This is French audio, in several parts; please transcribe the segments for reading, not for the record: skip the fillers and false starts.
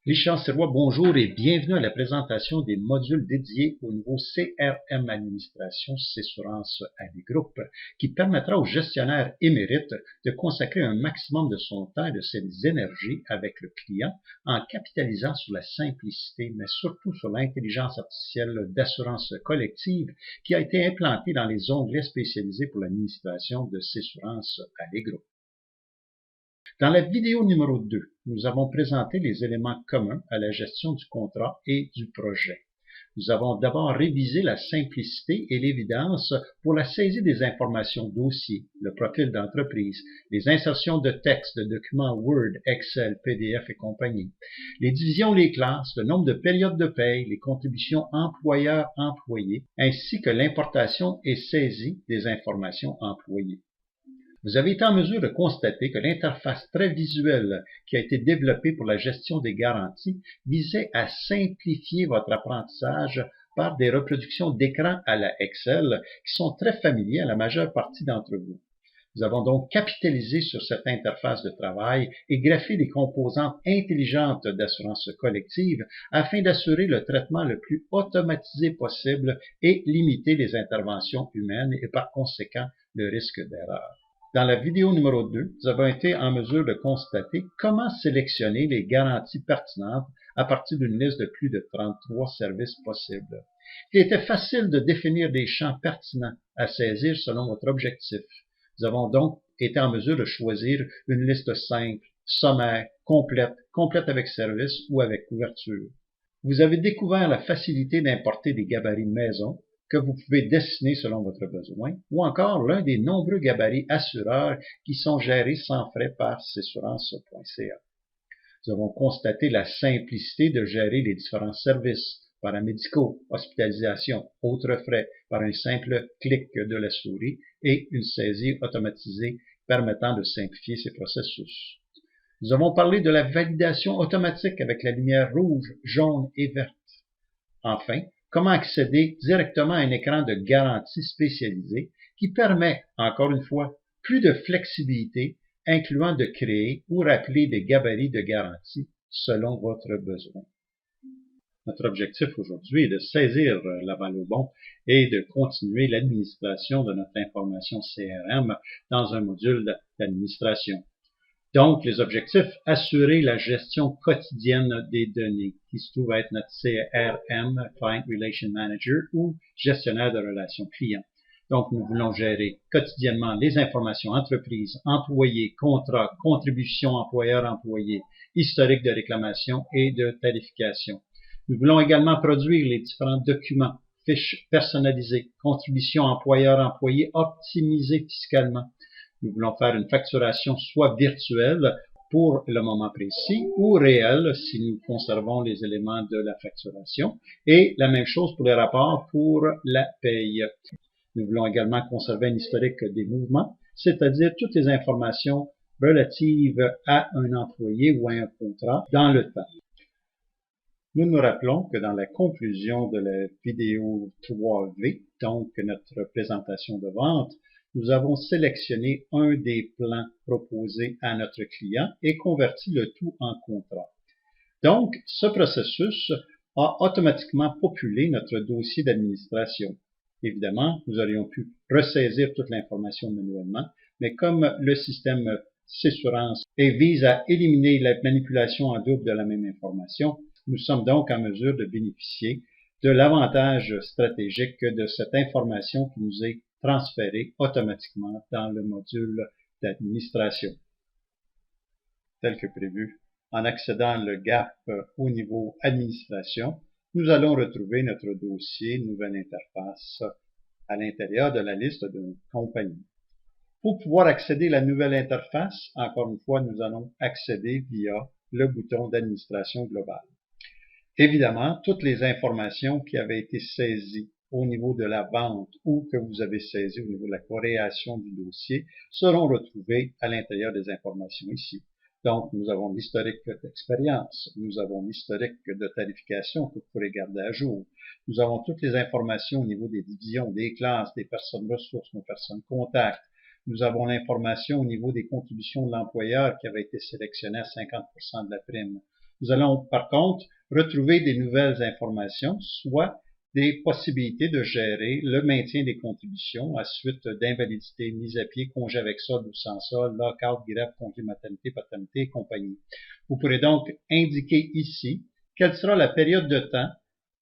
Richard Sirois, bonjour et bienvenue à la présentation des modules dédiés au nouveau CRM Administration Cessurance AliGroup qui permettra aux gestionnaires émérites de consacrer un maximum de son temps et de ses énergies avec le client en capitalisant sur la simplicité, mais surtout sur l'intelligence artificielle d'assurance collective qui a été implantée dans les onglets spécialisés pour l'administration de Cessurance AliGroup. Dans la vidéo numéro 2, nous avons présenté les éléments communs à la gestion du contrat et du projet. Nous avons d'abord révisé la simplicité et l'évidence pour la saisie des informations dossiers, le profil d'entreprise, les insertions de texte, de documents Word, Excel, PDF et compagnie, les divisions, les classes, le nombre de périodes de paye, les contributions employeurs-employés, ainsi que l'importation et saisie des informations employées. Vous avez été en mesure de constater que l'interface très visuelle qui a été développée pour la gestion des garanties visait à simplifier votre apprentissage par des reproductions d'écran à la Excel qui sont très familiers à la majeure partie d'entre vous. Nous avons donc capitalisé sur cette interface de travail et graffé des composantes intelligentes d'assurance collective afin d'assurer le traitement le plus automatisé possible et limiter les interventions humaines et par conséquent le risque d'erreur. Dans la vidéo numéro 2, nous avons été en mesure de constater comment sélectionner les garanties pertinentes à partir d'une liste de plus de 33 services possibles. Il était facile de définir des champs pertinents à saisir selon votre objectif. Nous avons donc été en mesure de choisir une liste simple, sommaire, complète avec service ou avec couverture. Vous avez découvert la facilité d'importer des gabarits maison que vous pouvez dessiner selon votre besoin, ou encore l'un des nombreux gabarits assureurs qui sont gérés sans frais par cessurance.ca. Nous avons constaté la simplicité de gérer les différents services, paramédicaux, hospitalisation, autres frais, par un simple clic de la souris et une saisie automatisée permettant de simplifier ces processus. Nous avons parlé de la validation automatique avec la lumière rouge, jaune et verte. Enfin, comment accéder directement à un écran de garantie spécialisé qui permet, encore une fois, plus de flexibilité, incluant de créer ou rappeler des gabarits de garantie selon votre besoin. Notre objectif aujourd'hui est de saisir la balle au bond et de continuer l'administration de notre information CRM dans un module d'administration. Donc, les objectifs, assurer la gestion quotidienne des données, qui se trouve être notre CRM, Client Relation Manager, ou gestionnaire de relations clients. Donc, nous voulons gérer quotidiennement les informations entreprises, employés, contrats, contributions employeurs-employés, historique de réclamation et de tarification. Nous voulons également produire les différents documents, fiches personnalisées, contributions employeurs-employés optimisées fiscalement. Nous voulons faire une facturation soit virtuelle pour le moment précis ou réelle si nous conservons les éléments de la facturation et la même chose pour les rapports pour la paye. Nous voulons également conserver un historique des mouvements, c'est-à-dire toutes les informations relatives à un employé ou à un contrat dans le temps. Nous nous rappelons que dans la conclusion de la vidéo 3V, donc notre présentation de vente, nous avons sélectionné un des plans proposés à notre client et converti le tout en contrat. Donc, ce processus a automatiquement populé notre dossier d'administration. Évidemment, nous aurions pu ressaisir toute l'information manuellement, mais comme le système Cessurance vise à éliminer la manipulation en double de la même information, nous sommes donc en mesure de bénéficier de l'avantage stratégique de cette information qui nous est transférée automatiquement dans le module d'administration. Tel que prévu, en accédant le gap au niveau administration, nous allons retrouver notre dossier nouvelle interface à l'intérieur de la liste de compagnies. Pour pouvoir accéder à la nouvelle interface, encore une fois, nous allons accéder via le bouton d'administration globale. Évidemment, toutes les informations qui avaient été saisies au niveau de la vente ou que vous avez saisies au niveau de la création du dossier seront retrouvées à l'intérieur des informations ici. Donc, nous avons l'historique d'expérience, nous avons l'historique de tarification que vous pourrez garder à jour. Nous avons toutes les informations au niveau des divisions, des classes, des personnes ressources, nos personnes contacts. Nous avons l'information au niveau des contributions de l'employeur qui avait été sélectionné à 50% de la prime. Nous allons par contre retrouver des nouvelles informations, soit des possibilités de gérer le maintien des contributions à suite d'invalidité, mise à pied, congé avec solde ou sans solde, lock-out, grève, congé maternité, paternité et compagnie. Vous pourrez donc indiquer ici quelle sera la période de temps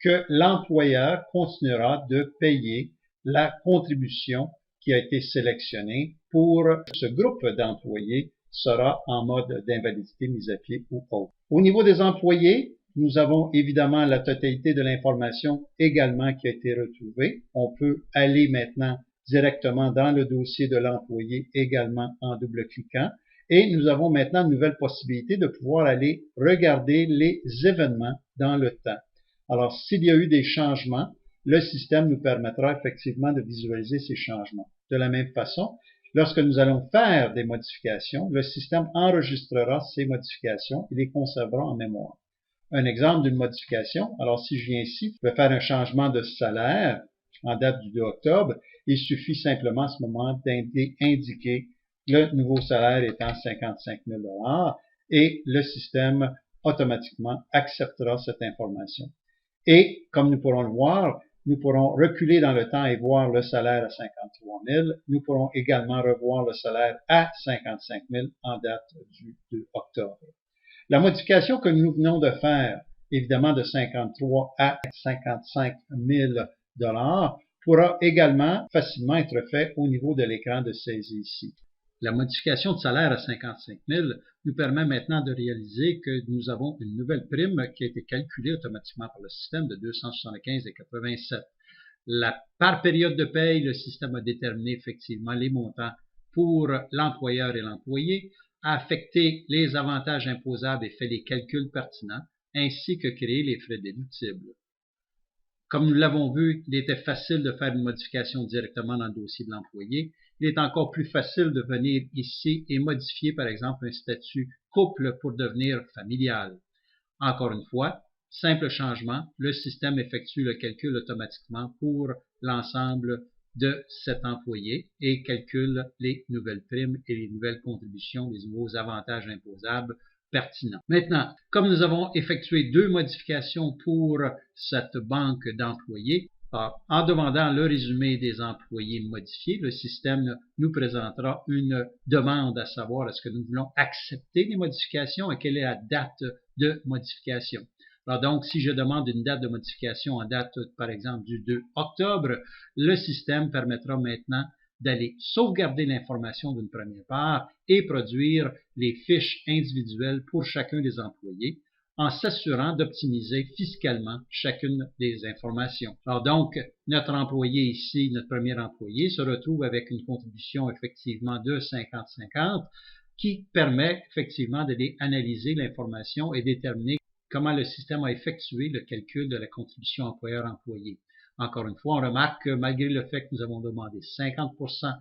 que l'employeur continuera de payer la contribution qui a été sélectionnée pour ce groupe d'employés sera en mode d'invalidité, mise à pied ou autre. Au niveau des employés, nous avons évidemment la totalité de l'information également qui a été retrouvée. On peut aller maintenant directement dans le dossier de l'employé également en double-cliquant. Et nous avons maintenant une nouvelle possibilité de pouvoir aller regarder les événements dans le temps. Alors, s'il y a eu des changements, le système nous permettra effectivement de visualiser ces changements. De la même façon, lorsque nous allons faire des modifications, le système enregistrera ces modifications et les conservera en mémoire. Un exemple d'une modification, alors si je viens ici, je vais faire un changement de salaire en date du 2 octobre, il suffit simplement à ce moment d'indiquer le nouveau salaire étant 55 000 $ et le système automatiquement acceptera cette information. Et comme nous pourrons le voir, nous pourrons reculer dans le temps et voir le salaire à 53 000. Nous pourrons également revoir le salaire à 55 000 en date du 2 octobre. La modification que nous venons de faire, évidemment de 53 à 55 000 $ pourra également facilement être fait au niveau de l'écran de saisie ici. La modification de salaire à 55 000 nous permet maintenant de réaliser que nous avons une nouvelle prime qui a été calculée automatiquement par le système de 275,87. Par période de paye, le système a déterminé effectivement les montants pour l'employeur et l'employé, a affecté les avantages imposables et fait les calculs pertinents, ainsi que créé les frais déductibles. Comme nous l'avons vu, il était facile de faire une modification directement dans le dossier de l'employé. Il est encore plus facile de venir ici et modifier, par exemple, un statut couple pour devenir familial. Encore une fois, simple changement, le système effectue le calcul automatiquement pour l'ensemble de cet employé et calcule les nouvelles primes et les nouvelles contributions, les nouveaux avantages imposables pertinents. Maintenant, comme nous avons effectué deux modifications pour cette banque d'employés, en demandant le résumé des employés modifiés, le système nous présentera une demande à savoir est-ce que nous voulons accepter les modifications et quelle est la date de modification. Alors donc, si je demande une date de modification en date, par exemple, du 2 octobre, le système permettra maintenant d'aller sauvegarder l'information d'une première part et produire les fiches individuelles pour chacun des employés en s'assurant d'optimiser fiscalement chacune des informations. Alors donc, notre employé ici, notre premier employé, se retrouve avec une contribution effectivement de 50-50 qui permet effectivement d'aller analyser l'information et déterminer comment le système a effectué le calcul de la contribution employeur-employé. Encore une fois, on remarque que malgré le fait que nous avons demandé 50%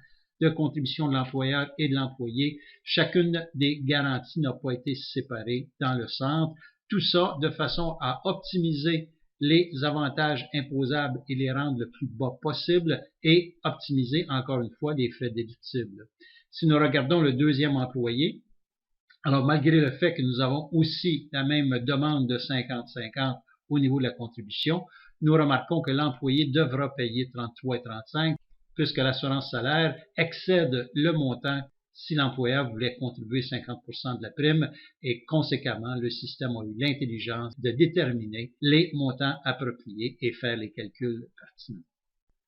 de contribution de l'employeur et de l'employé, chacune des garanties n'a pas été séparée dans le centre. Tout ça de façon à optimiser les avantages imposables et les rendre le plus bas possible et optimiser encore une fois les frais déductibles. Si nous regardons le deuxième employé, alors malgré le fait que nous avons aussi la même demande de 50-50 au niveau de la contribution, nous remarquons que l'employé devra payer 33,35 puisque l'assurance salaire excède le montant si l'employeur voulait contribuer 50% de la prime et conséquemment, le système a eu l'intelligence de déterminer les montants appropriés et faire les calculs pertinents.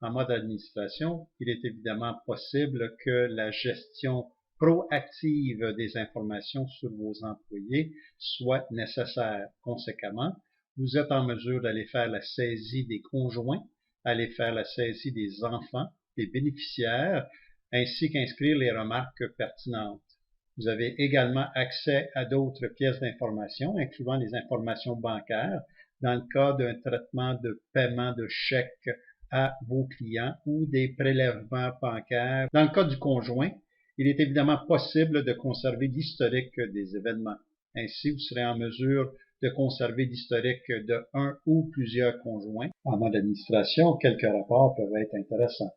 En mode administration, il est évidemment possible que la gestion proactive des informations sur vos employés soit nécessaire. Conséquemment, vous êtes en mesure d'aller faire la saisie des conjoints, aller faire la saisie des enfants, des bénéficiaires, ainsi qu'inscrire les remarques pertinentes. Vous avez également accès à d'autres pièces d'information, incluant les informations bancaires, dans le cas d'un traitement de paiement de chèques à vos clients ou des prélèvements bancaires. Dans le cas du conjoint, il est évidemment possible de conserver l'historique des événements. Ainsi, vous serez en mesure de conserver l'historique de un ou plusieurs conjoints. En mode administration, quelques rapports peuvent être intéressants.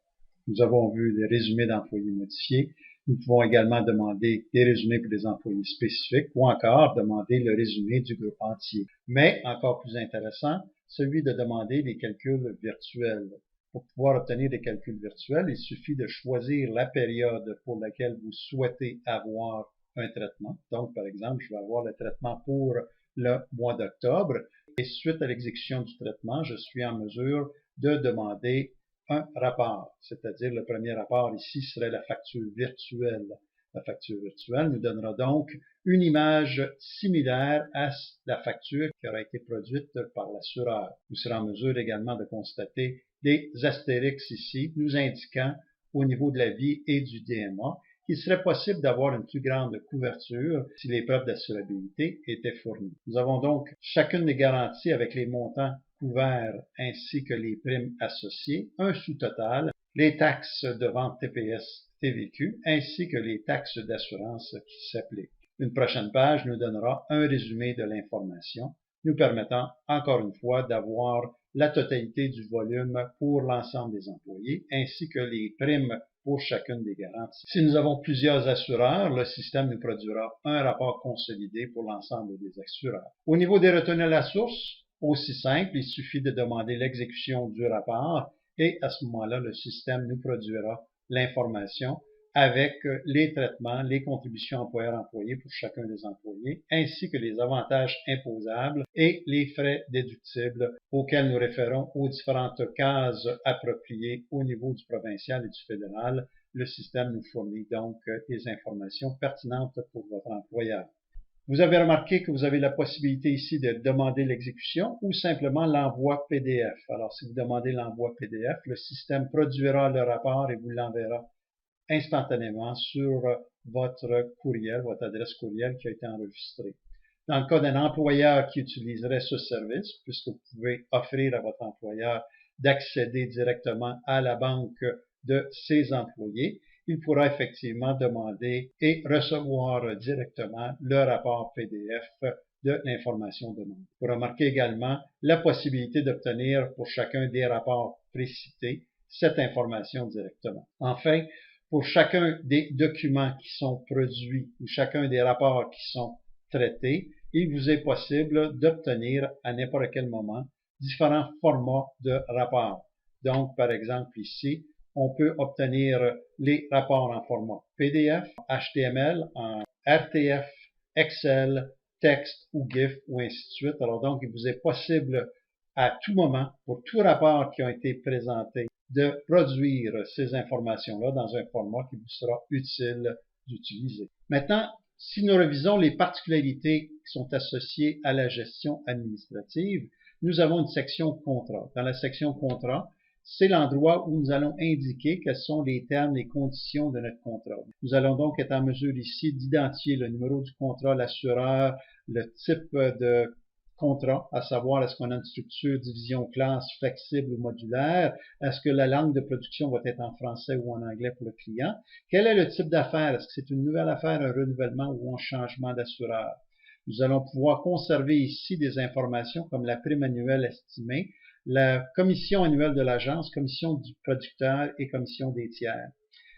Nous avons vu les résumés d'employés modifiés. Nous pouvons également demander des résumés pour des employés spécifiques ou encore demander le résumé du groupe entier. Mais, encore plus intéressant, celui de demander des calculs virtuels. Pour pouvoir obtenir des calculs virtuels, il suffit de choisir la période pour laquelle vous souhaitez avoir un traitement. Donc, par exemple, je vais avoir le traitement pour le mois d'octobre et suite à l'exécution du traitement, je suis en mesure de demander un rapport, c'est-à-dire le premier rapport ici serait la facture virtuelle. La facture virtuelle nous donnera donc une image similaire à la facture qui aura été produite par l'assureur. Vous serez en mesure également de constater des astérix ici nous indiquant au niveau de la vie et du DMA qu'il serait possible d'avoir une plus grande couverture si les preuves d'assurabilité étaient fournies. Nous avons donc chacune des garanties avec les montants couverts ainsi que les primes associées, un sous-total, les taxes de vente TPS TVQ ainsi que les taxes d'assurance qui s'appliquent. Une prochaine page nous donnera un résumé de l'information, nous permettant encore une fois d'avoir la totalité du volume pour l'ensemble des employés ainsi que les primes pour chacune des garanties. Si nous avons plusieurs assureurs, le système nous produira un rapport consolidé pour l'ensemble des assureurs. Au niveau des retenues à la source, aussi simple, il suffit de demander l'exécution du rapport et à ce moment-là, le système nous produira l'information avec les traitements, les contributions employeurs-employés pour chacun des employés, ainsi que les avantages imposables et les frais déductibles auxquels nous référons aux différentes cases appropriées au niveau du provincial et du fédéral. Le système nous fournit donc des informations pertinentes pour votre employeur. Vous avez remarqué que vous avez la possibilité ici de demander l'exécution ou simplement l'envoi PDF. Alors, si vous demandez l'envoi PDF, le système produira le rapport et vous l'enverra instantanément sur votre courriel, votre adresse courriel qui a été enregistrée. Dans le cas d'un employeur qui utiliserait ce service, puisque vous pouvez offrir à votre employeur d'accéder directement à la banque de ses employés, il pourra effectivement demander et recevoir directement le rapport PDF de l'information demandée. Vous remarquez également la possibilité d'obtenir pour chacun des rapports précités cette information directement. Enfin, pour chacun des documents qui sont produits ou chacun des rapports qui sont traités, il vous est possible d'obtenir à n'importe quel moment différents formats de rapports. Donc, par exemple, ici, on peut obtenir les rapports en format PDF, HTML, en RTF, Excel, texte ou GIF ou ainsi de suite. Alors donc, il vous est possible à tout moment, pour tout rapport qui a été présenté, de produire ces informations-là dans un format qui vous sera utile d'utiliser. Maintenant, si nous revisons les particularités qui sont associées à la gestion administrative, nous avons une section contrat. Dans la section contrat, c'est l'endroit où nous allons indiquer quels sont les termes, les conditions de notre contrat. Nous allons donc être en mesure ici d'identifier le numéro du contrat, l'assureur, le type de contrat, à savoir est-ce qu'on a une structure division classe flexible ou modulaire, est-ce que la langue de production va être en français ou en anglais pour le client, quel est le type d'affaire, est-ce que c'est une nouvelle affaire, un renouvellement ou un changement d'assureur. Nous allons pouvoir conserver ici des informations comme la prime annuelle estimée, la commission annuelle de l'agence, commission du producteur et commission des tiers.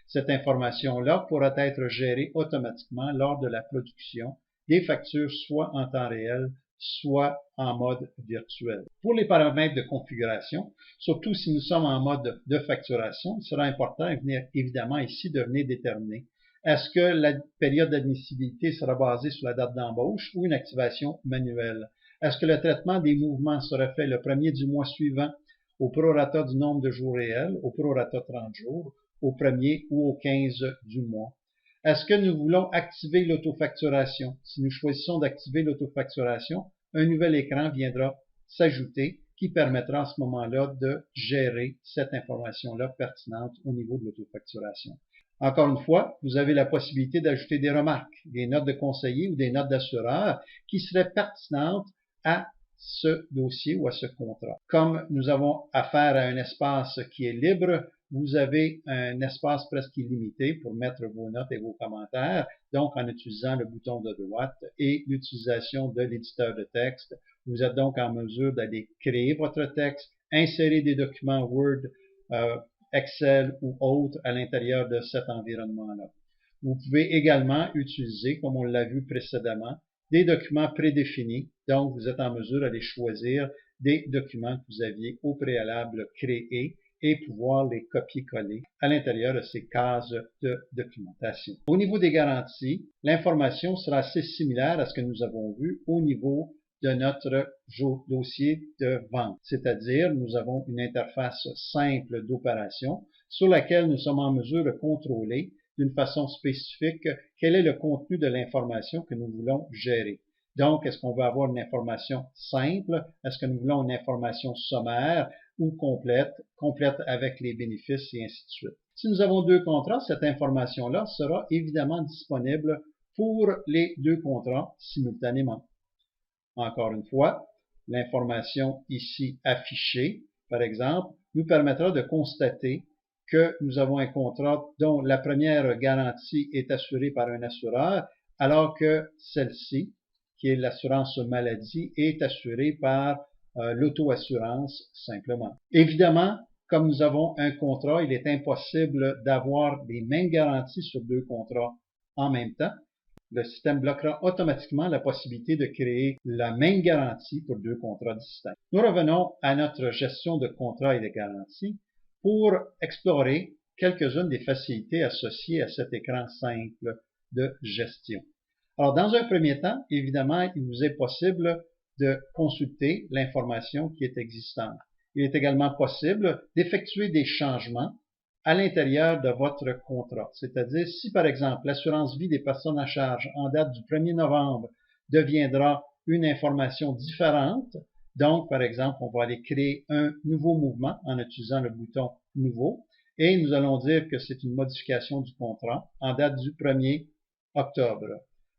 Cette information-là pourra être gérée automatiquement lors de la production des factures soit en temps réel, soit en mode virtuel. Pour les paramètres de configuration, surtout si nous sommes en mode de facturation, il sera important évidemment ici de venir déterminer est-ce que la période d'admissibilité sera basée sur la date d'embauche ou une activation manuelle. Est-ce que le traitement des mouvements sera fait le premier du mois suivant au prorata du nombre de jours réels, au prorata 30 jours, au premier ou au 15 du mois? Est-ce que nous voulons activer l'autofacturation? Si nous choisissons d'activer l'autofacturation, un nouvel écran viendra s'ajouter qui permettra à ce moment-là de gérer cette information-là pertinente au niveau de l'autofacturation. Encore une fois, vous avez la possibilité d'ajouter des remarques, des notes de conseiller ou des notes d'assureur qui seraient pertinentes à ce dossier ou à ce contrat. Comme nous avons affaire à un espace qui est libre, vous avez un espace presque illimité pour mettre vos notes et vos commentaires, donc en utilisant le bouton de droite et l'utilisation de l'éditeur de texte. Vous êtes donc en mesure d'aller créer votre texte, insérer des documents Word, Excel ou autres à l'intérieur de cet environnement-là. Vous pouvez également utiliser, comme on l'a vu précédemment, des documents prédéfinis. Donc, vous êtes en mesure d'aller choisir des documents que vous aviez au préalable créés et pouvoir les copier-coller à l'intérieur de ces cases de documentation. Au niveau des garanties, l'information sera assez similaire à ce que nous avons vu au niveau de notre dossier de vente. C'est-à-dire, nous avons une interface simple d'opération sur laquelle nous sommes en mesure de contrôler d'une façon spécifique quel est le contenu de l'information que nous voulons gérer. Donc, est-ce qu'on veut avoir une information simple? Est-ce que nous voulons une information sommaire ou complète avec les bénéfices et ainsi de suite? Si nous avons deux contrats, cette information-là sera évidemment disponible pour les deux contrats simultanément. Encore une fois, l'information ici affichée, par exemple, nous permettra de constater que nous avons un contrat dont la première garantie est assurée par un assureur, alors que celle-ci, qui est l'assurance maladie, est assurée par l'auto-assurance simplement. Évidemment, comme nous avons un contrat, il est impossible d'avoir les mêmes garanties sur deux contrats en même temps. Le système bloquera automatiquement la possibilité de créer la même garantie pour deux contrats distincts. Nous revenons à notre gestion de contrats et de garanties pour explorer quelques-unes des facilités associées à cet écran simple de gestion. Alors, dans un premier temps, évidemment, il vous est possible de consulter l'information qui est existante. Il est également possible d'effectuer des changements à l'intérieur de votre contrat. C'est-à-dire, si par exemple l'assurance vie des personnes à charge en date du 1er novembre deviendra une information différente, donc par exemple, on va aller créer un nouveau mouvement en utilisant le bouton Nouveau et nous allons dire que c'est une modification du contrat en date du 1er octobre.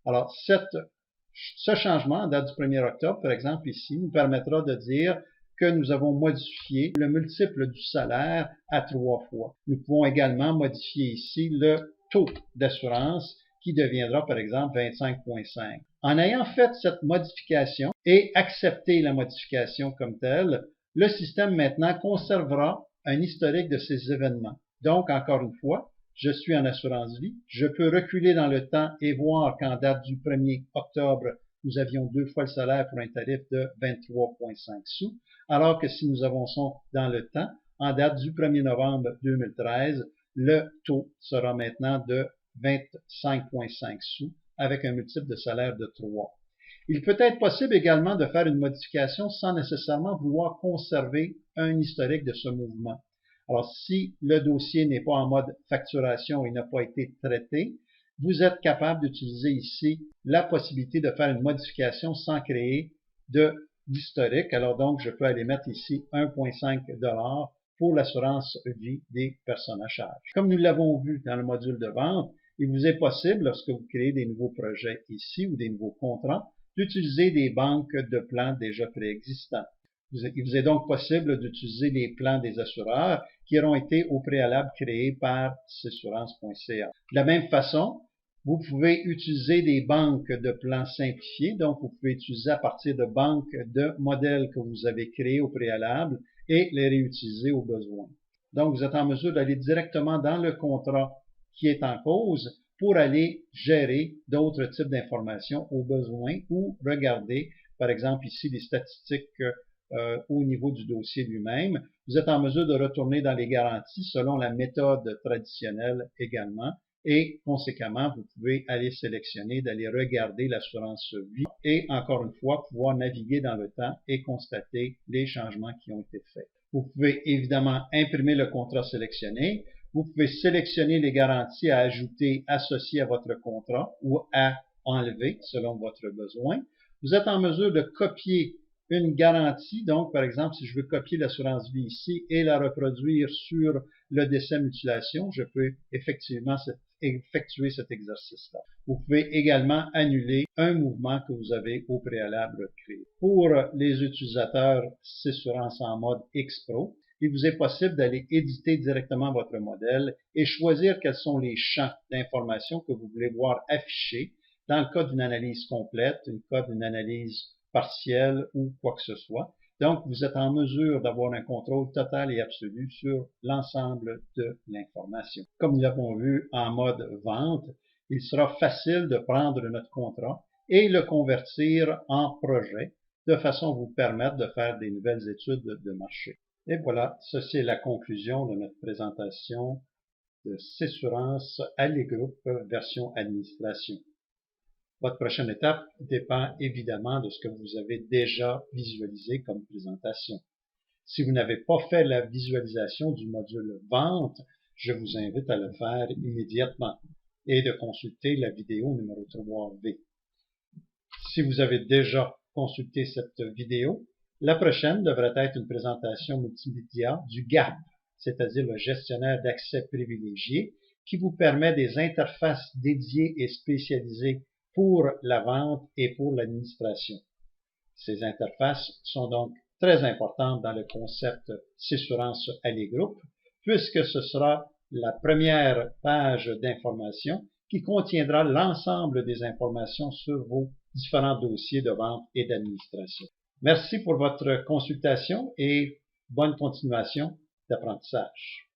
Alors, ce changement en date du 1er octobre, par exemple ici, nous permettra de dire que nous avons modifié le multiple du salaire à 3 fois. Nous pouvons également modifier ici le taux d'assurance qui deviendra par exemple 25,5. En ayant fait cette modification et accepté la modification comme telle, le système maintenant conservera un historique de ces événements. Donc, encore une fois, je suis en assurance vie, je peux reculer dans le temps et voir qu'en date du 1er octobre, nous avions 2 fois le salaire pour un tarif de 23,5 sous, alors que si nous avançons dans le temps, en date du 1er novembre 2013, le taux sera maintenant de 25,5 sous avec un multiple de salaire de 3. Il peut être possible également de faire une modification sans nécessairement vouloir conserver un historique de ce mouvement. Alors, si le dossier n'est pas en mode facturation et n'a pas été traité, vous êtes capable d'utiliser ici la possibilité de faire une modification sans créer d'historique. Alors donc, je peux aller mettre ici 1,5 $ pour l'assurance vie des personnes à charge. Comme nous l'avons vu dans le module de vente, il vous est possible, lorsque vous créez des nouveaux projets ici ou des nouveaux contrats, d'utiliser des banques de plans déjà préexistants. Il vous est donc possible d'utiliser les plans des assureurs qui auront été au préalable créés par Cessurance.ca. De la même façon, vous pouvez utiliser des banques de plans simplifiés, donc vous pouvez utiliser à partir de banques de modèles que vous avez créés au préalable et les réutiliser au besoin. Donc, vous êtes en mesure d'aller directement dans le contrat qui est en cause pour aller gérer d'autres types d'informations au besoin ou regarder, par exemple ici, les statistiques au niveau du dossier lui-même. Vous êtes en mesure de retourner dans les garanties selon la méthode traditionnelle également et conséquemment, vous pouvez aller sélectionner, d'aller regarder l'assurance vie et encore une fois, pouvoir naviguer dans le temps et constater les changements qui ont été faits. Vous pouvez évidemment imprimer le contrat sélectionné. Vous pouvez sélectionner les garanties à ajouter associées à votre contrat ou à enlever selon votre besoin. Vous êtes en mesure de copier une garantie, donc par exemple, si je veux copier l'assurance vie ici et la reproduire sur le décès mutilation, je peux effectivement effectuer cet exercice-là. Vous pouvez également annuler un mouvement que vous avez au préalable créé. Pour les utilisateurs Cessurance en mode X-Pro, il vous est possible d'aller éditer directement votre modèle et choisir quels sont les champs d'information que vous voulez voir affichés dans le cas d'une analyse complète, dans le cas d'une analyse partielle ou quoi que ce soit. Donc, vous êtes en mesure d'avoir un contrôle total et absolu sur l'ensemble de l'information. Comme nous l'avons vu en mode vente, il sera facile de prendre notre contrat et le convertir en projet de façon à vous permettre de faire des nouvelles études de marché. Et voilà, ceci est la conclusion de notre présentation de Cessurance Allegroup version administration. Votre prochaine étape dépend évidemment de ce que vous avez déjà visualisé comme présentation. Si vous n'avez pas fait la visualisation du module vente, je vous invite à le faire immédiatement et de consulter la vidéo numéro 3V. Si vous avez déjà consulté cette vidéo, la prochaine devrait être une présentation multimédia du GAP, c'est-à-dire le gestionnaire d'accès privilégié, qui vous permet des interfaces dédiées et spécialisées pour la vente et pour l'administration. Ces interfaces sont donc très importantes dans le concept Cessurance Allegroup, puisque ce sera la première page d'information qui contiendra l'ensemble des informations sur vos différents dossiers de vente et d'administration. Merci pour votre consultation et bonne continuation d'apprentissage.